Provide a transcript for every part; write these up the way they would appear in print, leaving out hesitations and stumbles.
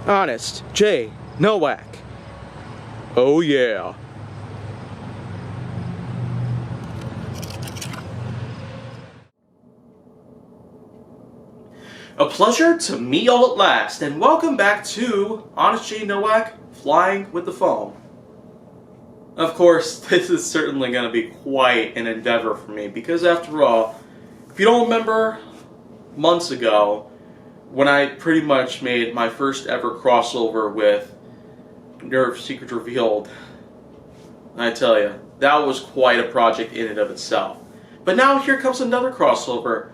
Honest J. Nowak. Oh yeah. A pleasure to meet y'all at last, and welcome back to Honest J. Nowak Flying with the Foam. Of course, this is certainly going to be quite an endeavor for me, because after all, if you don't remember months ago, when I pretty much made my first ever crossover with Nerf Secret Revealed, I tell you, that was quite a project in and of itself. But now here comes another crossover,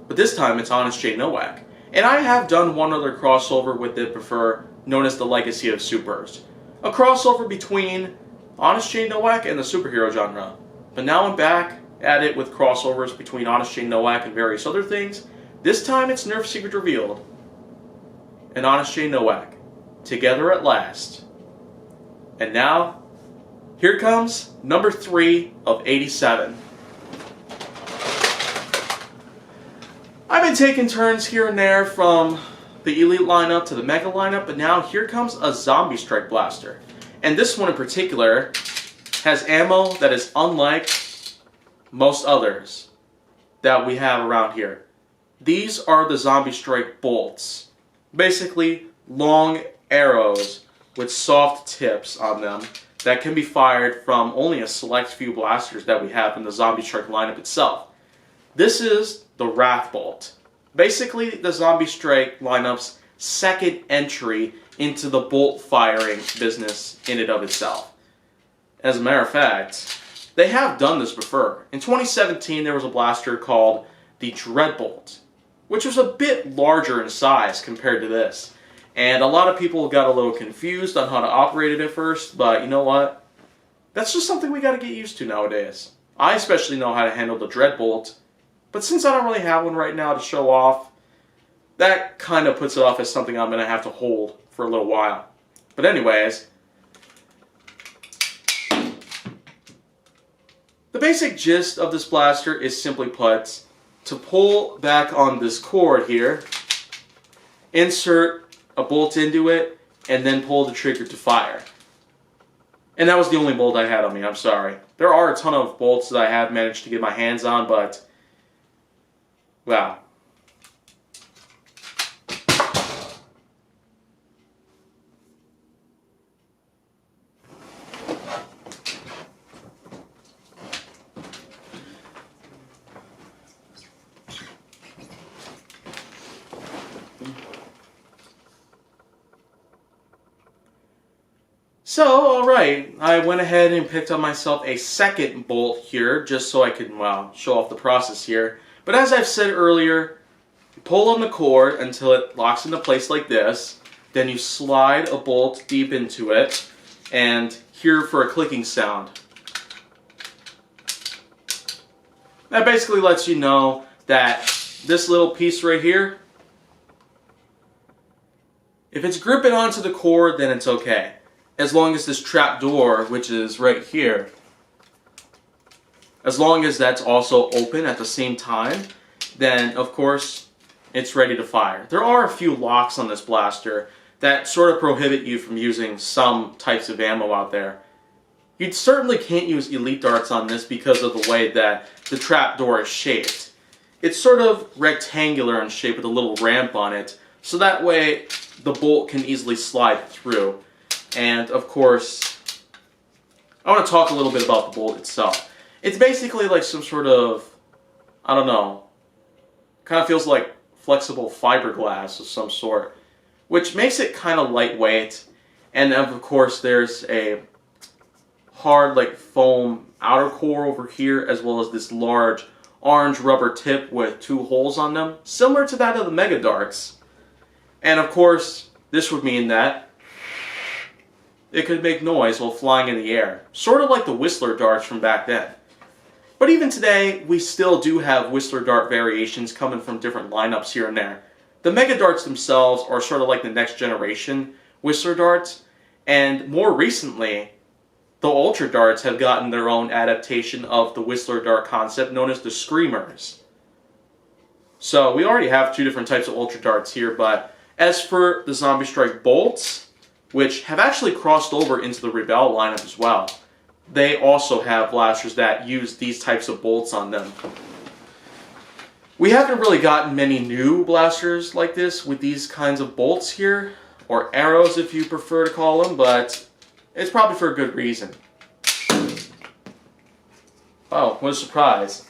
but this time it's Honest J. Nowak. And I have done one other crossover with it before, known as the Legacy of Supers. A crossover between Honest J. Nowak and the superhero genre. But now I'm back at it with crossovers between Honest J. Nowak and various other things. This time it's Nerf Secret Revealed and Honest J. Nowak, together at last. And now, here comes number 3 of 87. I've been taking turns here and there from the Elite lineup to the Mega lineup, but now here comes a Zombie Strike Blaster. And this one in particular has ammo that is unlike most others that we have around here. These are the Zombie Strike bolts. Basically, long arrows with soft tips on them that can be fired from only a select few blasters that we have in the Zombie Strike lineup itself. This is the Wrathbolt. Basically, the Zombie Strike lineup's second entry into the bolt firing business in and of itself. As a matter of fact, they have done this before. In 2017, there was a blaster called the Wrathbolt, which was a bit larger in size compared to this. And a lot of people got a little confused on how to operate it at first, but you know what? That's just something we gotta get used to nowadays. I especially know how to handle the Wrathbolt, but since I don't really have one right now to show off, that kind of puts it off as something I'm gonna have to hold for a little while. But anyways, the basic gist of this blaster is simply put, to pull back on this cord here, insert a bolt into it, and then pull the trigger to fire. And that was the only bolt I had on me, I'm sorry. There are a ton of bolts that I have managed to get my hands on, but, wow. So, alright, I went ahead and picked up myself a second bolt here, just so I could, well, show off the process here. But as I've said earlier, you pull on the cord until it locks into place like this, then you slide a bolt deep into it, and hear for a clicking sound. That basically lets you know that this little piece right here, if it's gripping onto the cord, then it's okay. As long as this trap door, which is right here, as long as that's also open at the same time, then of course it's ready to fire. There are a few locks on this blaster that sort of prohibit you from using some types of ammo out there. You certainly can't use elite darts on this because of the way that the trap door is shaped. It's sort of rectangular in shape with a little ramp on it, so that way the bolt can easily slide through. And, of course, I want to talk a little bit about the bolt itself. It's basically like some sort of, I don't know, kind of feels like flexible fiberglass of some sort, which makes it kind of lightweight. And, of course, there's a hard, like, foam outer core over here, as well as this large orange rubber tip with 2 holes on them, similar to that of the Mega Darts. And, of course, this would mean that it could make noise while flying in the air, sort of like the Whistler darts from back then. But even today, we still do have Whistler dart variations coming from different lineups here and there. The Mega Darts themselves are sort of like the next generation Whistler darts, and more recently, the Ultra darts have gotten their own adaptation of the Whistler dart concept known as the Screamers. So we already have 2 different types of Ultra darts here, but As for the Zombie Strike bolts, which have actually crossed over into the Rebel lineup as well, they also have blasters that use these types of bolts on them. We haven't really gotten many new blasters like this with these kinds of bolts here, or arrows if you prefer to call them, but it's probably for a good reason. Oh, what a surprise.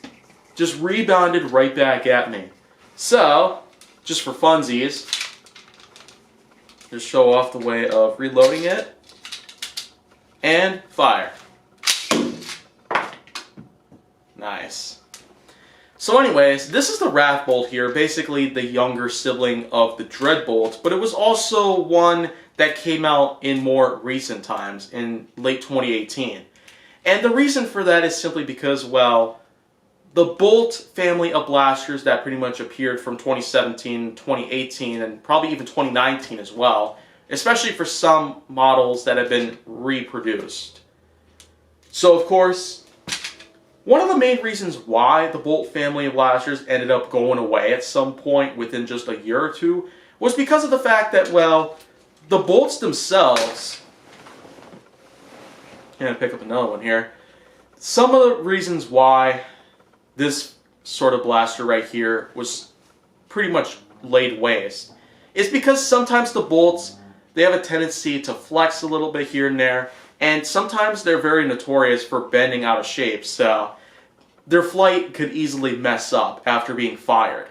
Just rebounded right back at me. So, just for funsies, just show off the way of reloading it, and fire. Nice. So anyways, this is the Wrathbolt here, basically the younger sibling of the Dreadbolt, but it was also one that came out in more recent times, in late 2018. And the reason for that is simply because, well, the Bolt family of blasters that pretty much appeared from 2017, 2018, and probably even 2019 as well, especially for some models that have been reproduced. So of course, one of the main reasons why the Bolt family of blasters ended up going away at some point within just a year or two was because of the fact that, well, the bolts themselves... I'm going to pick up another one here. Some of the reasons why this sort of blaster right here was pretty much laid waste is because sometimes the bolts, they have a tendency to flex a little bit here and there, and sometimes they're very notorious for bending out of shape, so their flight could easily mess up after being fired.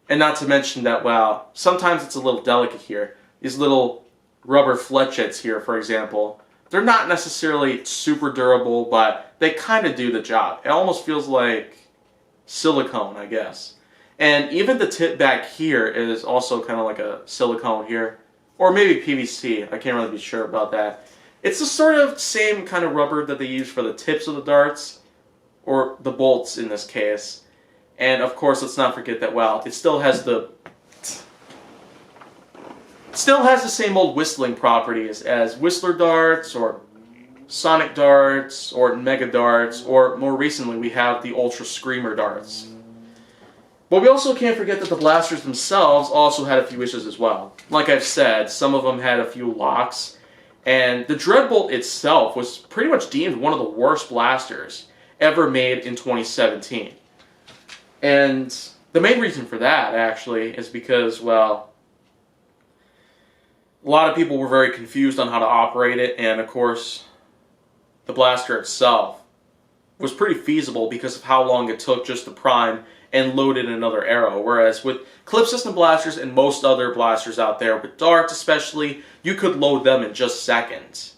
And not to mention that, well, sometimes it's a little delicate here. These little rubber fletchettes here, for example, they're not necessarily super durable, but they kind of do the job. It almost feels like silicone, I guess. And even the tip back here is also kind of like a silicone here. Or maybe PVC, I can't really be sure about that. It's the sort of same kind of rubber that they use for the tips of the darts, or the bolts in this case. And of course, let's not forget that, well, it still has the same old whistling properties as Whistler darts, or Sonic darts, or Mega darts, or more recently we have the Ultra Screamer darts. But we also can't forget that the blasters themselves also had a few issues as well. Like I've said, some of them had a few locks, and the Dreadbolt itself was pretty much deemed one of the worst blasters ever made in 2017. And the main reason for that, actually, is because, well, a lot of people were very confused on how to operate it, and of course, the blaster itself was pretty feasible because of how long it took just to prime and load in another arrow. Whereas with clip system blasters and most other blasters out there, with darts especially, you could load them in just seconds.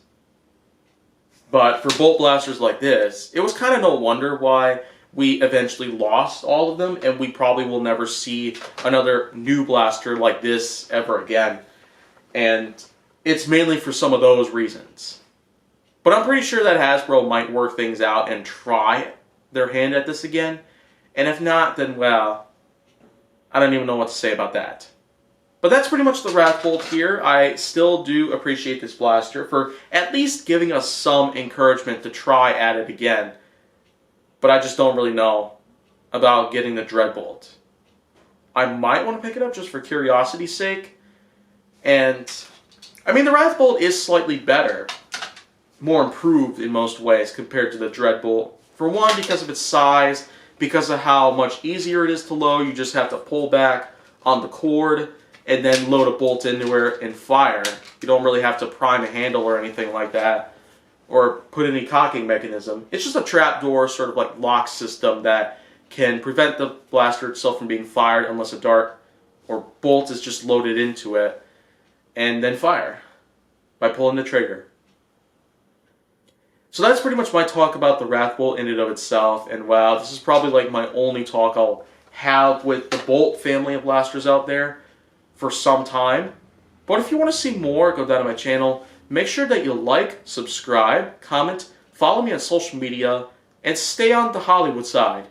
But for bolt blasters like this, it was kind of no wonder why we eventually lost all of them, and we probably will never see another new blaster like this ever again. And it's mainly for some of those reasons. But I'm pretty sure that Hasbro might work things out and try their hand at this again. And if not, then, well, I don't even know what to say about that. But that's pretty much the Wrathbolt here. I still do appreciate this blaster for at least giving us some encouragement to try at it again. But I just don't really know about getting the Dreadbolt. I might want to pick it up just for curiosity's sake. And, I mean, the Wrathbolt is slightly better, more improved in most ways compared to the Dreadbolt. For one, because of its size, because of how much easier it is to load. You just have to pull back on the cord and then load a bolt into it and fire. You don't really have to prime a handle or anything like that, or put any cocking mechanism. It's just a trapdoor sort of like lock system that can prevent the blaster itself from being fired unless a dart or bolt is just loaded into it, and then fire by pulling the trigger. So that's pretty much my talk about the Wrathbolt in and of itself, and wow, this is probably like my only talk I'll have with the Bolt family of blasters out there for some time. But if you want to see more, go down to my channel. Make sure that you like, subscribe, comment, follow me on social media, and stay on the Hollywood side.